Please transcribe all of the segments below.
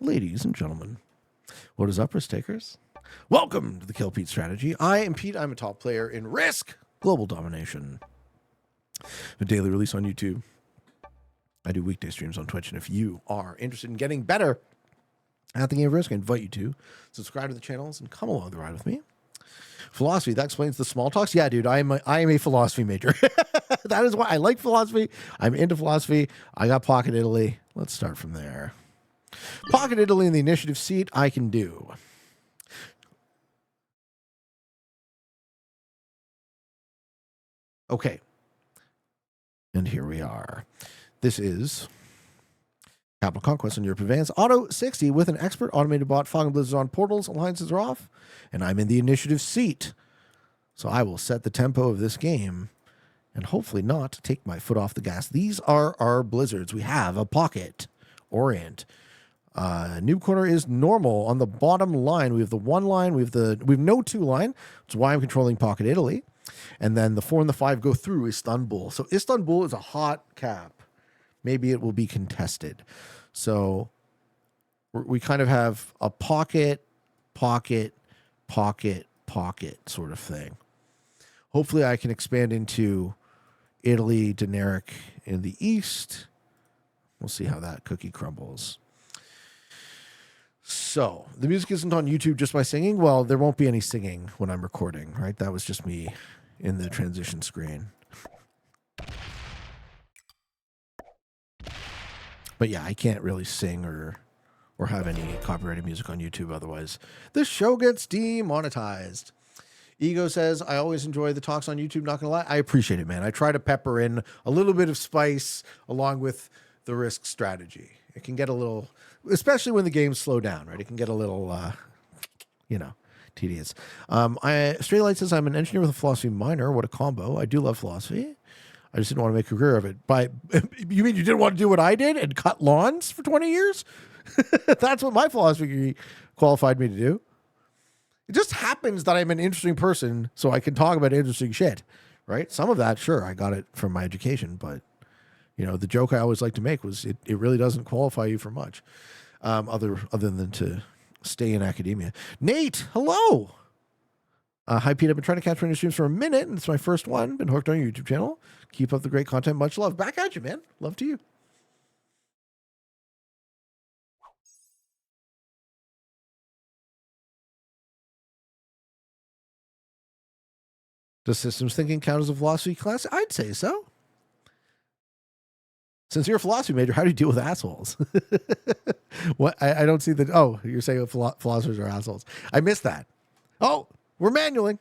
Ladies and gentlemen, what is up, risk takers? Welcome to the Kill Pete strategy. I am Pete. I'm a top player in Risk Global Domination. A daily release on YouTube. I do weekday streams on Twitch, and if you are interested in getting better at the game of Risk, I invite you to subscribe to the channels and come along the ride with me. Philosophy, that explains the small talks. Yeah, dude, I am a philosophy major. That is why I like philosophy. I'm into philosophy. I got Pocket Italy. Let's start from there. Pocket Italy in the initiative seat, I can do. Okay. And here we are. This is Capital Conquest on Europe Advance. Auto 60 with an expert automated bot. Fog and Blizzards on portals. Alliances are off. And I'm in the initiative seat. So I will set the tempo of this game and hopefully not take my foot off the gas. These are our Blizzards. We have a Pocket, Orient. Noob Corner is normal. On the bottom line, we have the one line. We have no two line. That's why I'm controlling Pocket Italy. And then the 4 and the 5 go through Istanbul. So Istanbul is a hot cap. Maybe it will be contested. So we kind of have a pocket sort of thing. Hopefully I can expand into Italy, Dinaric in the east. We'll see how that cookie crumbles. So the music isn't on YouTube just by singing. Well, there won't be any singing when I'm recording, right? That was just me in the transition screen. But yeah, I can't really sing or have any copyrighted music on YouTube. Otherwise, the show gets demonetized. Ego says, I always enjoy the talks on YouTube. Not going to lie. I appreciate it, man. I try to pepper in a little bit of spice along with the risk strategy. It can get a little, especially when the games slow down, right? It can get a little, tedious. Straight Light says, I'm an engineer with a philosophy minor. What a combo. I do love philosophy. I just didn't want to make a career of it. You mean you didn't want to do what I did and cut lawns for 20 years? That's what my philosophy degree qualified me to do. It just happens that I'm an interesting person, so I can talk about interesting shit, right? Some of that, sure, I got it from my education, but the joke I always like to make was it really doesn't qualify you for much, other than to stay in academia. Nate, hello. Hi, Pete. I've been trying to catch your streams for a minute, and it's my first one. Been hooked on your YouTube channel. Keep up the great content. Much love. Back at you, man. Love to you. Does systems thinking count as a philosophy class? I'd say so. Since you're a philosophy major, how do you deal with assholes? What? I don't see that. Oh, you're saying philosophers are assholes. I missed that. Oh, we're manualing.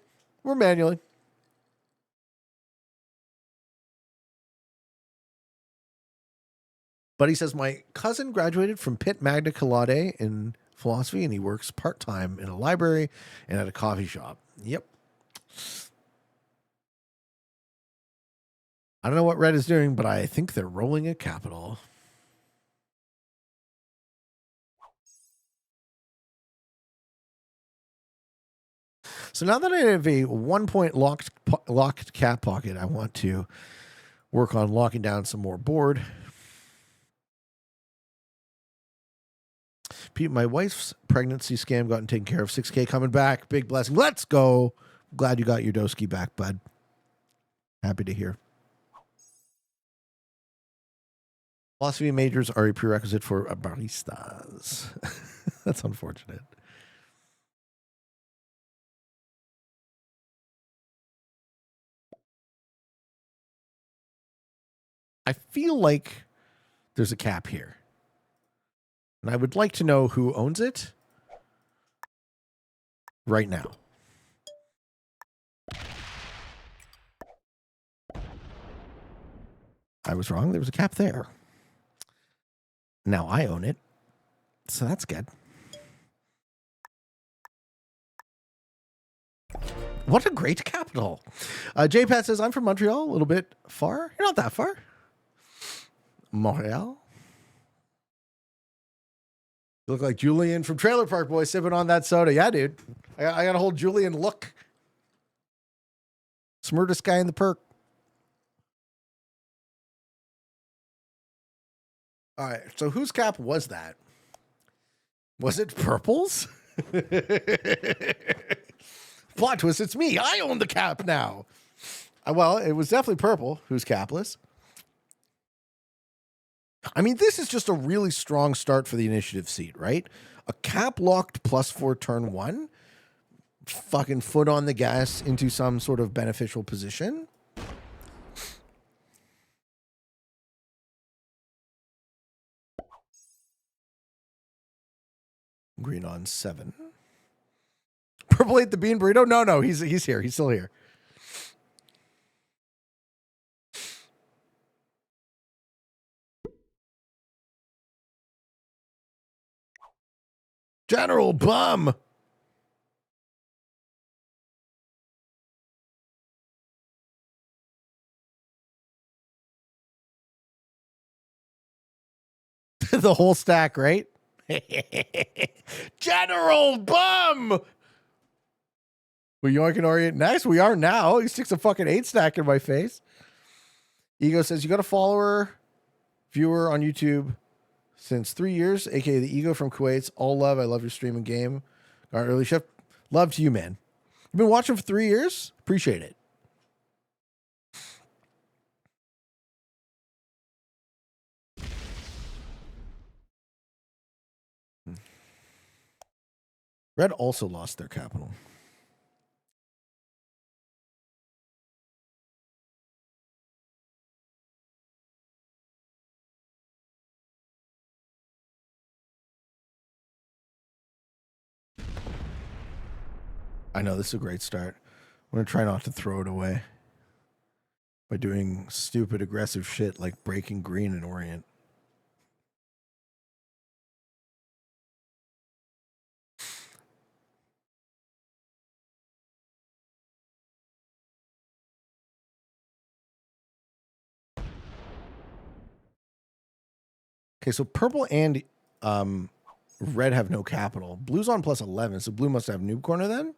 But he says, my cousin graduated from Pitt Magna Cum Laude in philosophy, and he works part-time in a library and at a coffee shop. Yep. I don't know what Red is doing, but I think they're rolling a capital. So now that I have a 1-point locked cap pocket, I want to work on locking down some more board. Pete, my wife's pregnancy scam gotten taken care of. 6K coming back. Big blessing. Let's go. Glad you got your Doski back, bud. Happy to hear. Philosophy majors are a prerequisite for baristas. That's unfortunate. I feel like there's a cap here. And I would like to know who owns it right now. I was wrong. There was a cap there. Now I own it. So that's good. What a great capital. J-Pat says, I'm from Montreal, a little bit far. You're not that far. Montreal. You look like Julian from Trailer Park Boys sipping on that soda. Yeah, dude. I got a whole Julian look. Smartest guy in the perk. All right. So whose cap was that? Was it purples? Plot twist, it's me. I own the cap now. Well, it was definitely purple, who's capless. I mean, this is just a really strong start for the initiative seat, right? A cap locked +4 turn 1. Fucking foot on the gas into some sort of beneficial position. Green on 7. Purple ate the bean burrito? No, he's here. He's still here. General Bum. The whole stack, right? General Bum. Well, yoinking Orient next. We are now. He sticks a fucking 8 stack in my face. Ego says, you got a follower, viewer on YouTube since 3 years, aka the Ego from Kuwait. All love. I love your stream and game. Our early chef. Love to you, man. You've been watching for 3 years? Appreciate it. Red also lost their capital. I know, this is a great start. I'm going to try not to throw it away by doing stupid, aggressive shit like breaking green in Orient. Okay, so purple and red have no capital. Blue's on +11, so blue must have noob corner then?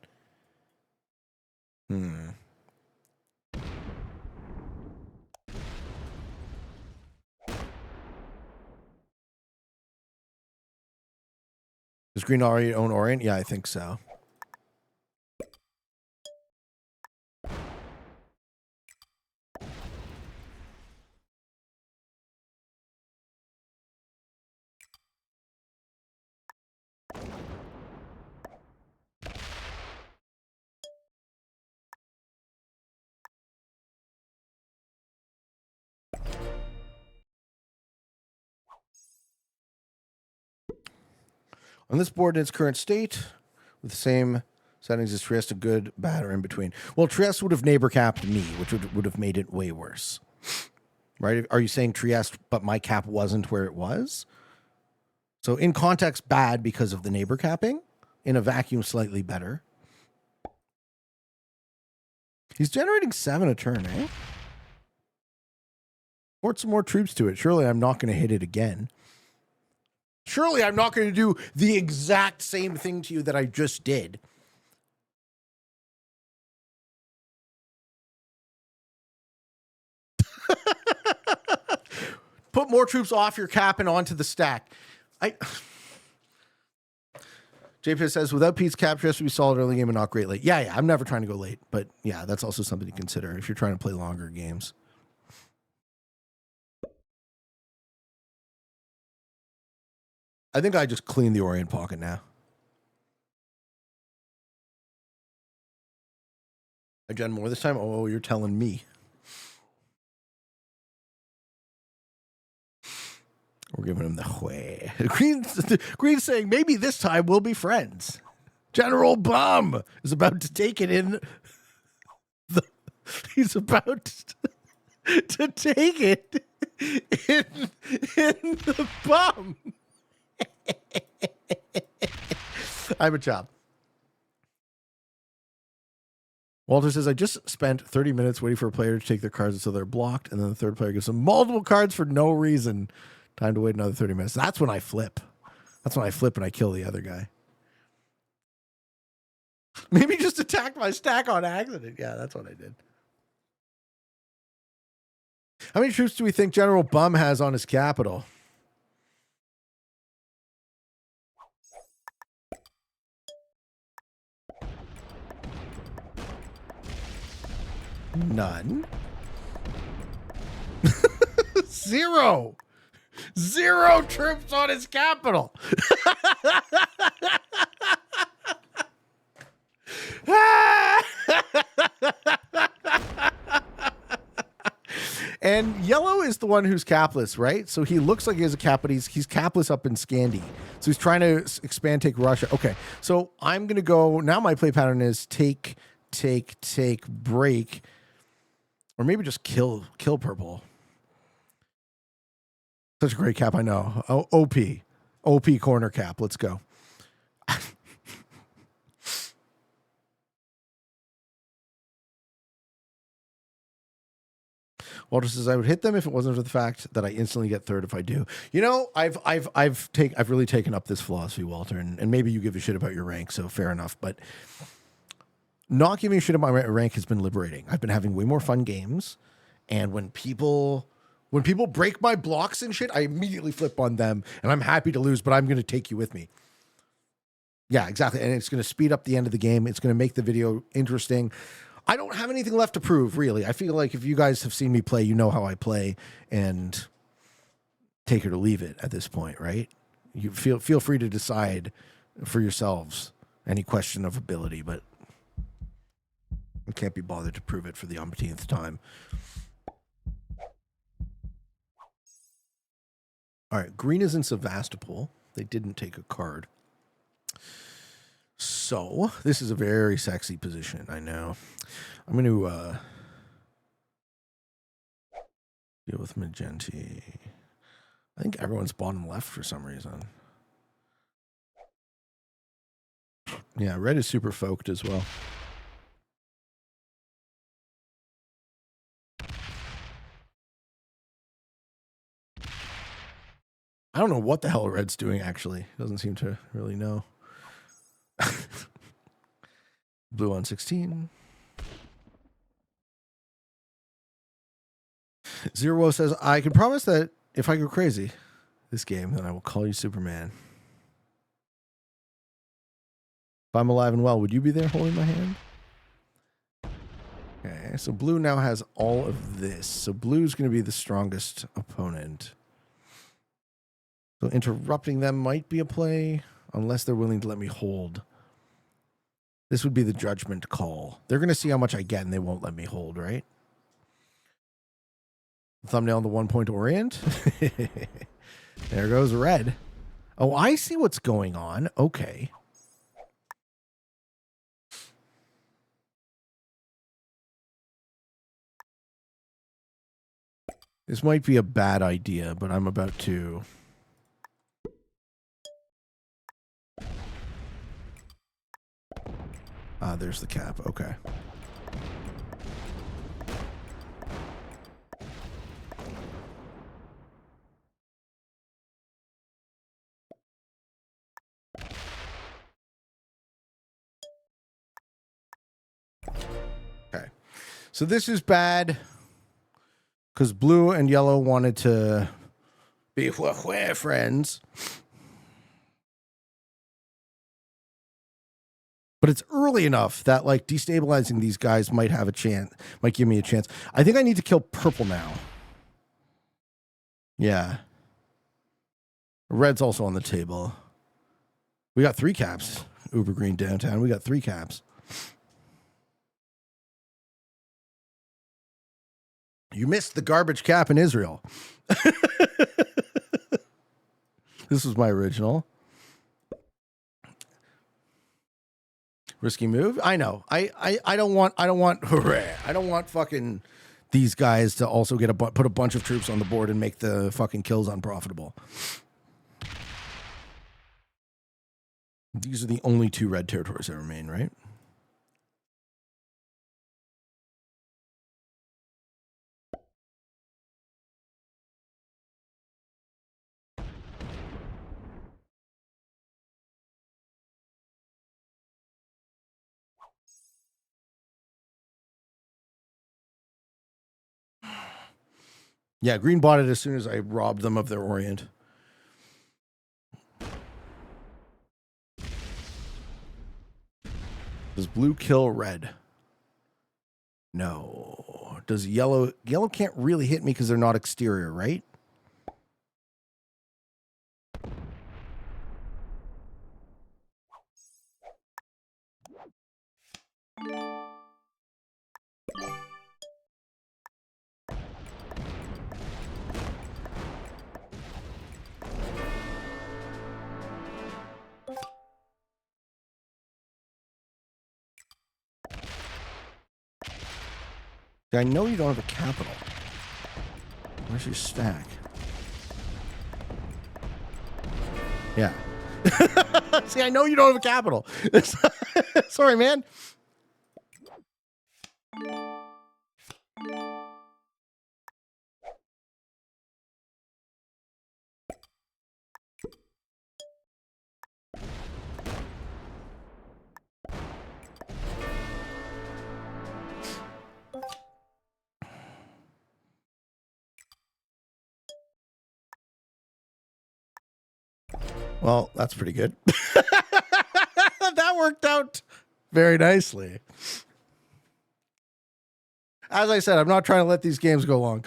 Does green already own Orient? Yeah, I think so. On this board in its current state, with the same settings as Trieste, a good, bad, or in between. Well, Trieste would have neighbor capped me, which would have made it way worse. Right? Are you saying Trieste, but my cap wasn't where it was? So in context, bad because of the neighbor capping. In a vacuum, slightly better. He's generating 7 a turn, eh? Port some more troops to it. Surely I'm not going to hit it again. Surely I'm not going to do the exact same thing to you that I just did. Put more troops off your cap and onto the stack. JP says, without Pete's cap, just to be solid early game and not great late. Yeah, I'm never trying to go late. But yeah, that's also something to consider if you're trying to play longer games. I think I just cleaned the Orient pocket now. I gen more this time? Oh, you're telling me. We're giving him the way. Green's saying, maybe this time we'll be friends. General Bum is about to take it in. He's about to take it in the bum. I'm a chop. Walter says, I just spent 30 minutes waiting for a player to take their cards until they're blocked, and then the third player gives them multiple cards for no reason. Time to wait another 30 minutes. That's when I flip. That's when I flip and I kill the other guy. Maybe just attacked my stack on accident. Yeah, that's what I did. How many troops do we think General Bum has on his capital? None. Zero. 0 troops on his capital. And yellow is the one who's capless, right? So he looks like he has a cap, but he's capless up in Scandi. So he's trying to expand, take Russia. Okay, so I'm going to go. Now my play pattern is take, break. Or maybe just kill purple. Such a great cap, I know. OP corner cap. Let's go. Walter says I would hit them if it wasn't for the fact that I instantly get third if I do. You know, I've really taken up this philosophy, Walter, and maybe you give a shit about your rank, so fair enough. But not giving a shit about my rank has been liberating. I've been having way more fun games, and when people break my blocks and shit, I immediately flip on them, and I'm happy to lose, but I'm going to take you with me. Yeah, exactly, and it's going to speed up the end of the game. It's going to make the video interesting. I don't have anything left to prove, really. I feel like if you guys have seen me play, you know how I play, and take it or leave it at this point, right? You feel free to decide for yourselves any question of ability, but I can't be bothered to prove it for the umpteenth time. All right, green is in Sevastopol. They didn't take a card. So this is a very sexy position, I know. I'm going to deal with Magenti. I think everyone's bottom left for some reason. Yeah, red is super folked as well. I don't know what the hell red's doing, actually. Doesn't seem to really know. Blue on 16. Zero says, I can promise that if I go crazy this game, then I will call you Superman. If I'm alive and well, would you be there holding my hand? Okay, so blue now has all of this. So blue's going to be the strongest opponent. So interrupting them might be a play, unless they're willing to let me hold. This would be the judgment call. They're going to see how much I get, and they won't let me hold, right? Thumbnail on the 1 point orient. There goes red. Oh, I see what's going on. Okay. This might be a bad idea, but I'm about to... there's the cap. Okay. Okay. So this is bad because blue and yellow wanted to be friends. But it's early enough that, like, destabilizing these guys might have a chance, might give me a chance. I think I need to kill purple now. Yeah. Red's also on the table. We got 3 caps. Uber Green downtown. We got 3 caps. You missed the garbage cap in Israel. This was my original. Risky move. I know. I don't want hooray. I don't want fucking these guys to also get put a bunch of troops on the board and make the fucking kills unprofitable. These are the only 2 red territories that remain, right? Yeah, green bought it as soon as I robbed them of their orient. Does blue kill red? No. Does yellow can't really hit me because they're not exterior, right? I know you don't have a capital. Where's your stack? Yeah. See, I know you don't have a capital. Sorry, man. Well, that's pretty good. That worked out very nicely. As I said, I'm not trying to let these games go long.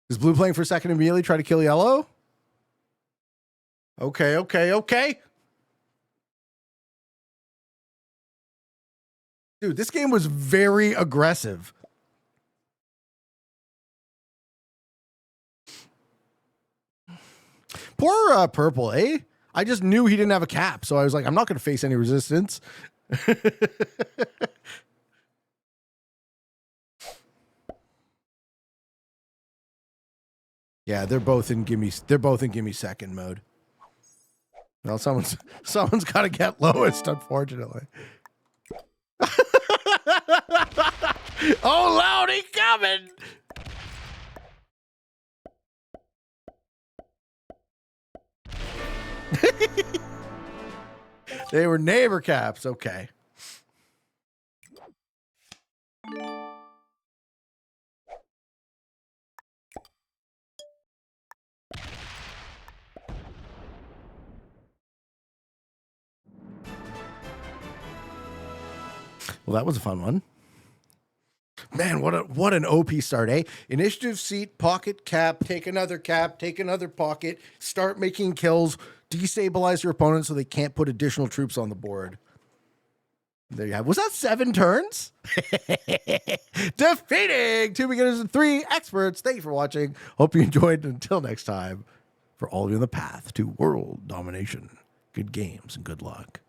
Is blue playing for second immediately? Try to kill yellow? Okay. Dude, this game was very aggressive. Poor purple, eh? I just knew he didn't have a cap, so I was like, I'm not going to face any resistance. Yeah, they're both in gimme second mode. Well, someone's got to get lowest, unfortunately. Oh, Loudy coming! They were neighbor caps. Okay. Well, that was a fun one. Man, what an OP start, eh? Initiative seat, pocket cap, take another pocket, start making kills, destabilize your opponent so they can't put additional troops on the board. There you have. Was that 7 turns? Defeating 2 beginners and 3 experts. Thank you for watching. Hope you enjoyed. Until next time, for all of you on the path to world domination, good games and good luck.